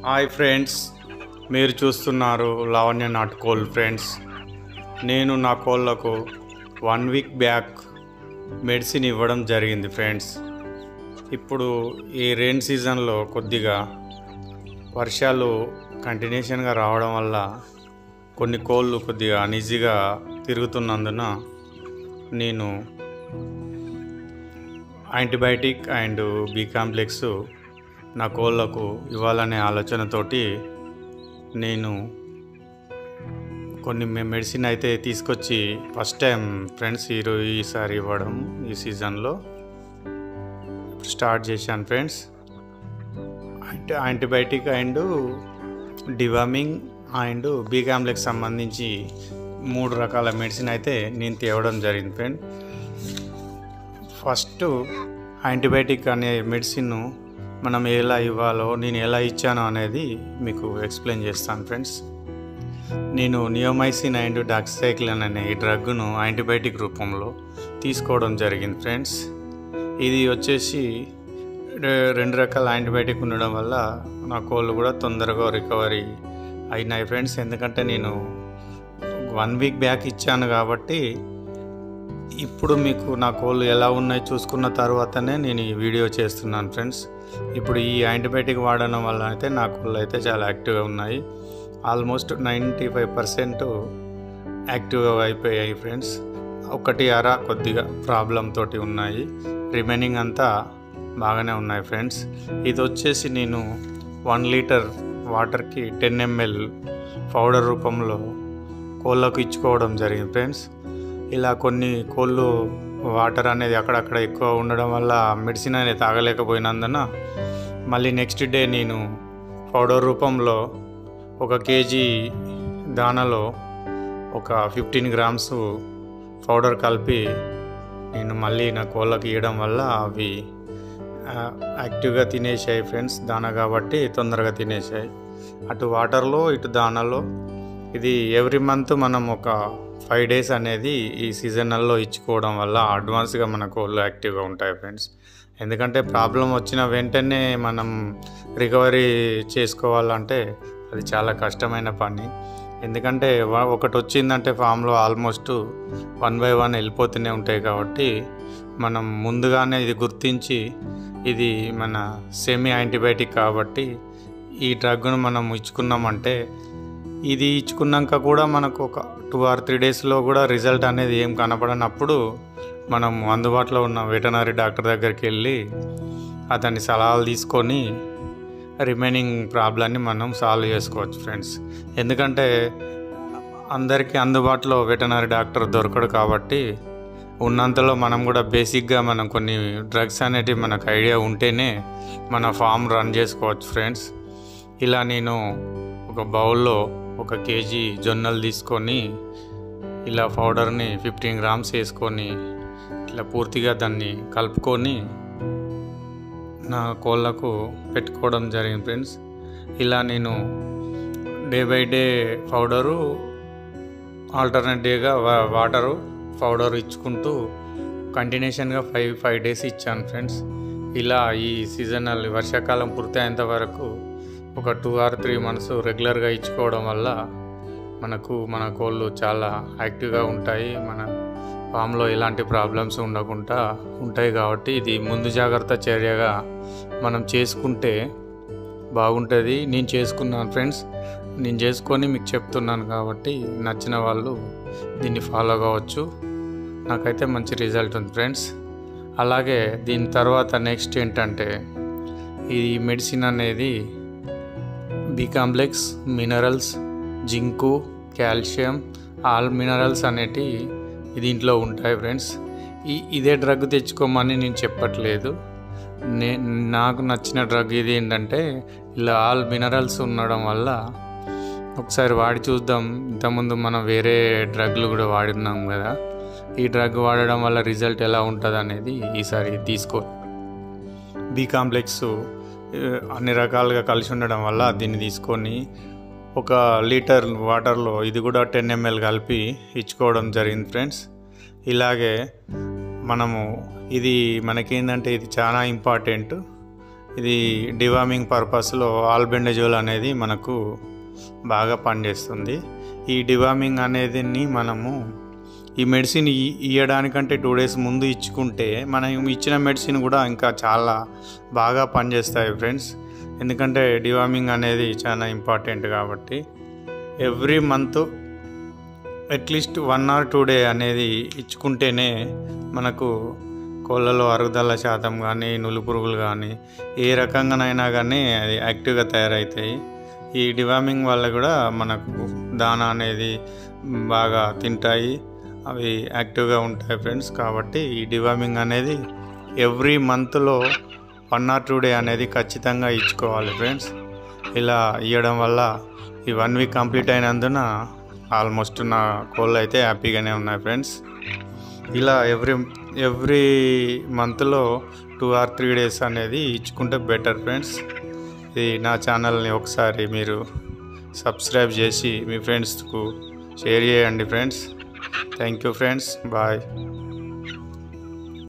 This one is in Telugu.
హాయ్ ఫ్రెండ్స్, మీరు చూస్తున్నారు లావణ్య నాటుకోల్. ఫ్రెండ్స్, నేను నా కోళ్ళకు 1 వీక్ బ్యాక్ మెడిసిన్ ఇవ్వడం జరిగింది. ఫ్రెండ్స్, ఇప్పుడు ఈ రెయిన్ సీజన్లో కొద్దిగా వర్షాలు కంటిన్యూషన్గా రావడం వల్ల కొన్ని కోళ్ళు కొద్దిగా అన్ఈజీగా తిరుగుతున్నందున నేను యాంటీబయాటిక్ అండ్ బి కాంప్లెక్స్ నా కోళ్ళకు ఇవ్వాలనే ఆలోచనతోటి నేను కొన్ని మెడిసిన్ అయితే తీసుకొచ్చి ఫస్ట్ టైం ఫ్రెండ్స్ ఈసారి ఇవ్వడం ఈ సీజన్లో స్టార్ట్ చేశాను. Friends, antibiotic and deworming and B complex సంబంధించి 3 రకాల మెడిసిన్ అయితే నేను తేవడం జరిగింది. ఫ్రెండ్, ఫస్ట్ యాంటీబయాటిక్ అనే మెడిసిన్ మనం ఎలా ఇవ్వాలో, నేను ఎలా ఇచ్చానో అనేది మీకు ఎక్స్ప్లెయిన్ చేస్తాను. ఫ్రెండ్స్, నేను నియోమైసిన్ అండ్ డాక్సిసైక్లిన్ అనే ఈ డ్రగ్ను యాంటీబయాటిక్ రూపంలో తీసుకోవడం జరిగింది. ఫ్రెండ్స్, ఇది వచ్చేసి 2 రకాల యాంటీబయాటిక్ ఉండడం వల్ల నా కోళ్ళు కూడా తొందరగా రికవరీ అయినాయి. ఫ్రెండ్స్, ఎందుకంటే నేను 1 వీక్ బ్యాక్ ఇచ్చాను కాబట్టి ఇప్పుడు మీకు నా కోళ్ళు ఎలా ఉన్నాయి చూసుకున్న తర్వాతనే నేను ఈ వీడియో చేస్తున్నాను. ఫ్రెండ్స్, ఇప్పుడు ఈ యాంటీబయాటిక్ వాడడం వల్ల అయితే నా కోళ్ళు అయితే చాలా యాక్టివ్గా ఉన్నాయి. ఆల్మోస్ట్ 95% యాక్టివ్గా అయిపోయాయి. ఫ్రెండ్స్, ఒకటి అర కొద్దిగా ప్రాబ్లం తోటి ఉన్నాయి, రిమైనింగ్ అంతా బాగానే ఉన్నాయి. ఫ్రెండ్స్, ఇది వచ్చేసి నేను 1 లీటర్ వాటర్కి 10 ml పౌడర్ రూపంలో కోళ్ళకు ఇచ్చుకోవడం జరిగింది. ఫ్రెండ్స్, ఇలా కొన్ని కోళ్ళు వాటర్ అనేది అక్కడక్కడ ఎక్కువ ఉండడం వల్ల మెడిసిన్ అనేది తాగలేకపోయినందున మళ్ళీ నెక్స్ట్ డే నేను పౌడర్ రూపంలో 1 kg దానాలో ఒక 15 grams పౌడర్ కలిపి నేను మళ్ళీ నా కోళ్ళకి ఇవ్వడం వల్ల అవి యాక్టివ్గా తినేసాయి. ఫ్రెండ్స్, దానా కాబట్టి తొందరగా తినేసాయి. అటు వాటర్లో ఇటు దానాలో ఇది ఎవ్రీ మంత్ మనం ఒక 5 days అనేది ఈ సీజనల్లో ఇచ్చుకోవడం వల్ల అడ్వాన్స్గా మన కోళ్ళు యాక్టివ్గా ఉంటాయి. ఫ్రెండ్స్, ఎందుకంటే ప్రాబ్లం వచ్చిన వెంటనే మనం రికవరీ చేసుకోవాలంటే అది చాలా కష్టమైన పని. ఎందుకంటే ఒకటి వచ్చిందంటే ఫామ్లో ఆల్మోస్ట్ 1 by 1 వెళ్ళిపోతూనే ఉంటాయి. కాబట్టి మనం ముందుగానే ఇది గుర్తించి ఇది మన సెమీ యాంటీబయాటిక్ కాబట్టి ఈ డ్రగ్ను మనం ఇచ్చుకున్నామంటే ఇది ఇచ్చుకున్నాక కూడా మనకు ఒక 2 or 3 daysలో కూడా రిజల్ట్ అనేది ఏం కనపడనప్పుడు మనం అందుబాటులో ఉన్న వెటనరీ డాక్టర్ దగ్గరికి వెళ్ళి అతని సలహాలు తీసుకొని రిమైనింగ్ ప్రాబ్లమ్ని మనం సాల్వ్ చేసుకోవచ్చు. ఫ్రెండ్స్, ఎందుకంటే అందరికీ అందుబాటులో వెటనరీ డాక్టర్ దొరకడు కాబట్టి ఉన్నంతలో మనం కూడా బేసిక్గా మనం కొన్ని డ్రగ్స్ అనేటివి మనకు ఐడియా ఉంటేనే మన ఫామ్ రన్ చేసుకోవచ్చు. ఫ్రెండ్స్, ఇలా నేను ఒక బౌల్లో 1 kg జొన్నలు తీసుకొని ఇలా పౌడర్ని 15 grams వేసుకొని ఇట్లా పూర్తిగా దాన్ని కలుపుకొని నా కోళ్ళకు పెట్టుకోవడం జరిగింది. ఫ్రెండ్స్, ఇలా నేను day by day powder, alternate డేగా వాటరు పౌడర్ ఇచ్చుకుంటూ కంటిన్యూషన్గా 5 days ఇచ్చాను. ఫ్రెండ్స్, ఇలా ఈ సీజనల్ వర్షాకాలం పూర్తయ్యేంత వరకు ఒక 2 or 3 months రెగ్యులర్గా ఇచ్చుకోవడం వల్ల మన కోళ్ళు చాలా యాక్టివ్గా ఉంటాయి. మన ఫామ్లో ఎలాంటి ప్రాబ్లమ్స్ ఉండకుండా ఉంటాయి. కాబట్టి ఇది ముందు జాగ్రత్త చర్యగా మనం చేసుకుంటే బాగుంటుంది. నేను చేసుకున్నాను. ఫ్రెండ్స్, నేను చేసుకొని మీకు చెప్తున్నాను కాబట్టి నచ్చిన వాళ్ళు దీన్ని ఫాలో కావచ్చు. నాకైతే మంచి రిజల్ట్ ఉంది. ఫ్రెండ్స్, అలాగే దీని తర్వాత నెక్స్ట్ ఏంటంటే ఈ మెడిసిన్ అనేది B complex, minerals, zinc, calcium, all minerals అనేటి దీంట్లో ఉంటాయి. ఫ్రెండ్స్, ఇదే డ్రగ్ తెచ్చుకోమని నేను చెప్పట్లేదు. నాకు నచ్చిన డ్రగ్ ఇది ఏంటంటే ఇలా ఆల్ మినరల్స్ ఉండడం వల్ల ఒకసారి వాడి చూద్దాం. ఇంతకుముందు మనం వేరే డ్రగ్లు కూడా వాడినాం కదా, ఈ డ్రగ్ వాడడం వల్ల రిజల్ట్ ఎలా ఉంటుంది అనేది ఈసారి తీసుకో. బి కాంప్లెక్స్ అన్ని రకాలుగా కలిసి ఉండడం వల్ల దీన్ని తీసుకొని 1 లీటర్ వాటర్లో ఇది కూడా 10 ml కలిపి ఇచ్చుకోవడం జరిగింది. ఫ్రెండ్స్, ఇలాగే మనము ఇది మనకేందంటే ఇది చాలా ఇంపార్టెంట్. ఇది డివార్మింగ్ పర్పస్లో ఆల్బెండజోల్ అనేది మనకు బాగా పనిచేస్తుంది. ఈ డివార్మింగ్ అనేది మనము ఈ మెడిసిన్ ఇవ్వడానికంటే 2 డేస్ ముందు ఇచ్చుకుంటే మనం ఇచ్చిన మెడిసిన్ కూడా ఇంకా చాలా బాగా పనిచేస్తాయి ఫ్రెండ్స్. ఎందుకంటే డివార్మింగ్ అనేది చాలా ఇంపార్టెంట్ కాబట్టి every month at least 1 or 2 day అనేది ఇచ్చుకుంటేనే మనకు కోళ్ళలో అరుగుదల శాతం కానీ నులు పురుగులు కానీ ఏ రకంగానైనా కానీ అది యాక్టివ్గా తయారవుతాయి. ఈ డివార్మింగ్ వల్ల కూడా మనకు దానా అనేది బాగా తింటాయి, అవి యాక్టివ్గా ఉంటాయి ఫ్రెండ్స్. కాబట్టి ఈ డివార్మింగ్ అనేది ఎవ్రీ మంత్లో 1 or 2 డే అనేది ఖచ్చితంగా ఇచ్చుకోవాలి ఫ్రెండ్స్. ఇలా ఇవ్వడం వల్ల ఈ 1 వీక్ కంప్లీట్ అయినందున ఆల్మోస్ట్ నా కోళ్ళు అయితే హ్యాపీగానే ఉన్నాయి ఫ్రెండ్స్. ఇలా ఎవ్రీ మంత్లో 2 or 3 డేస్ అనేది ఇచ్చుకుంటే బెటర్ ఫ్రెండ్స్. ఇది నా ఛానల్ని ఒకసారి మీరు సబ్స్క్రైబ్ చేసి మీ ఫ్రెండ్స్కు షేర్ చేయండి friends. Thank you friends, bye.